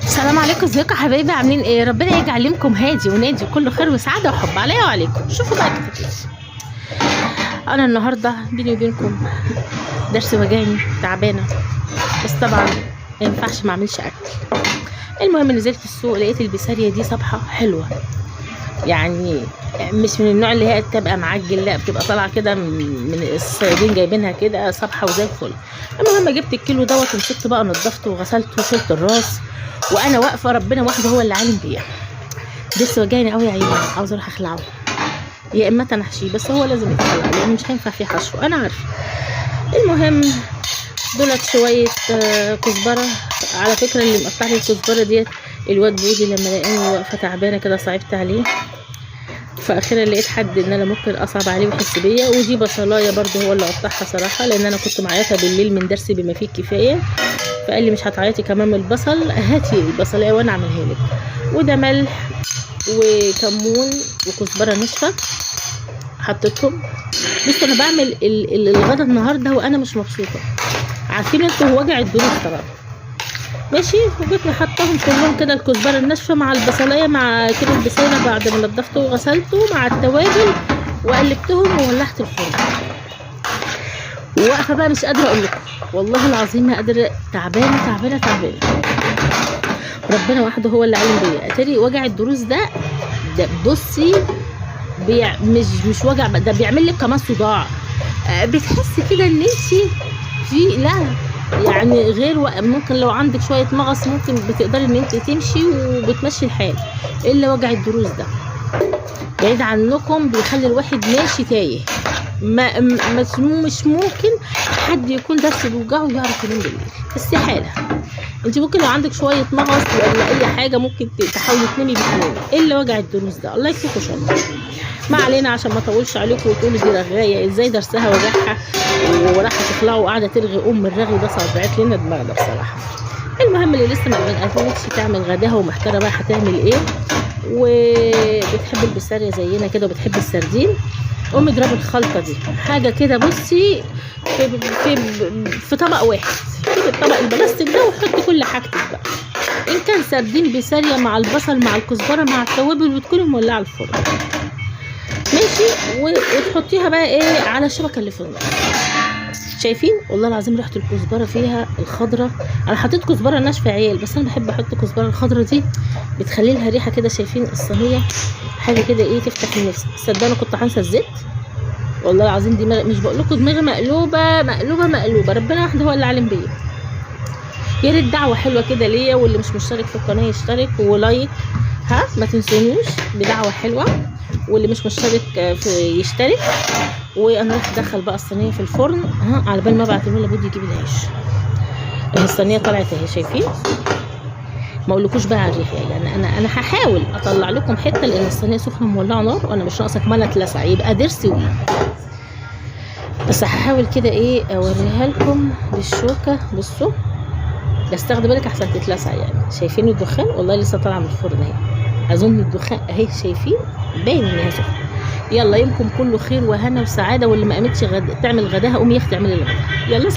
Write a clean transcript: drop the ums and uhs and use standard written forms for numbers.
السلام عليكم، ازيكم يا حبايبي؟ عاملين ايه؟ ربنا يجعل يومكم هادي ونادي وكله خير وسعاده وحب عليا وعليكم. شوفوا بقى كده، انا النهارده بيني وبينكم درس وجعني، تعبانه، بس طبعا ما ينفعش ما اعملش اكل. المهم نزلت السوق لقيت البساريه دي صبحه حلوه، يعني مش من النوع اللي هي بتبقى معجل، لا بتبقى طالعه كده من الصيادين جايبينها كده صبحه وزي الفل. المهم جبت الكيلو دوت ومسكته بقى، نضفته وغسلته وشلت الراس وانا واقفه، ربنا وحده هو اللي عالم بيا. لسه وجعني قوي يا عيني، عاوزه اروح اخلعه يا اما انا احشيه، بس هو لازم يتخلع لان مش هينفع فيه حشو، انا عارفه. المهم دولت شويه كزبره. على فكره اللي مقطع لي الكزبره ديت الواد بودي، لما لقاني واقفه تعبانه كده صعبت عليه، فاخيرا لقيت حد ان انا ممكن اصعب عليه ويحس بيا. ودي بصلايه برده هو اللي قطعها صراحه، لان انا كنت معيطه بالليل من درسي بما فيه الكفايه، فقال لي مش هتعيطي كمان من البصل، هاتي البصلايه وانا اعملها لك. وده ملح وكمون وكزبره ناشفه حطيتهم. بصوا انا بعمل الغدا النهارده وانا مش مبسوطه، عارفين انتوا وجع الدروس طبعا، ماشي. وجيت حطاهم كلهم كده، الكزبره الناشفه مع البصلايه مع كيلو البسله بعد ما نضفته وغسلته مع التوابل، وقلبتهم وولعت الفرن. وواقفه بقى مش قادره اقول لكم والله العظيم ما قادره، تعبانه تعبانه تعبانه. ربنا وحده هو اللي علم بيا. اتاري وجع الدروس ده بصي مش وجع ده بيعمل لك كمان صداع، بتحسي كده ان انت في لا يعني غير ممكن لو عندك شويه مغص ممكن بتقدري ان انت تمشي وبتمشي الحال، الا وجع الدروس ده بعيد عنكم بيخلي الواحد ماشي تايه. مش ممكن حد يكون درس بيوجعه يعرف ينام بالليل، استحاله. انت ممكن لو عندك شويه مغص ولا اي حاجه ممكن تحاولي تنامي بتنامي، الا وجع الدروس ده. الله يكفيكوا شر. ما علينا عشان ما اطولش عليكم وتقولوا دي رغايه ازاي درسها وجعها وراحه تخلعه وقاعده ترغي الرغي ده، صدعت لنا دماغنا بصراحه. المهم اللي لسه ما قالتش تعمل غداها ومحتاره بقى هتعمل ايه، وبتحب البساريه زينا كده وبتحب السردين، قومي اضربي الخلطه دي حاجه كده بصي في طبق واحد، جيبي الطبق البلاستيك ده وحطي كل حاجتك بقى، ان كان سردين بساريه مع البصل مع الكزبره مع التوابل، وتكوني مولعه الفرن ماشي. وتحطيها بقى ايه على الشبكه اللي في النص. شايفين والله العظيم ريحه الكزبره فيها الخضره، انا حطيت كزبره ناشفه يا عيال بس انا بحب احط الكزبره الخضره دي، بتخلي لها ريحه كده. شايفين الصينيه حاجه كده ايه تفتح النفس. صدقني كنت هنسى الزيت والله العظيم، دي مش بقول لكم دماغي مقلوبه مقلوبه مقلوبه، ربنا وحده هو اللي عالم بيا. يا ريت دعوه حلوه كده ليا، واللي مش مشترك في القناه يشترك ولايك، ها ما تنسونوش بدعوه حلوه، واللي مش مشترك في يشترك. وانا راح ادخل بقى الصينيه في الفرن، ها على بال ما ابعت له لابد يجيب العيش. الصينيه طلعت اهي، شايفين؟ ما اقولكوش بقى على الريحه، يعني انا هحاول اطلع لكم حته لان الصينيه سخنه مولعه نار وانا مش ناقصه كمان اتلسع يبقى ضرس وايد، بس هحاول كده ايه اوريها لكم بالشوكه. بصوا بس تاخدي بالك احسن تتلسع، يعني شايفين الدخان والله لسه طالعه من الفرن اهي، اظن الدخان اهي، شايفين باين ان هي سخنه. يلا يومكم كله خير وهنا وسعاده، واللي ما قامتش تعمل غداها قومي يا اختي اعملي الغدا. يلا سلام.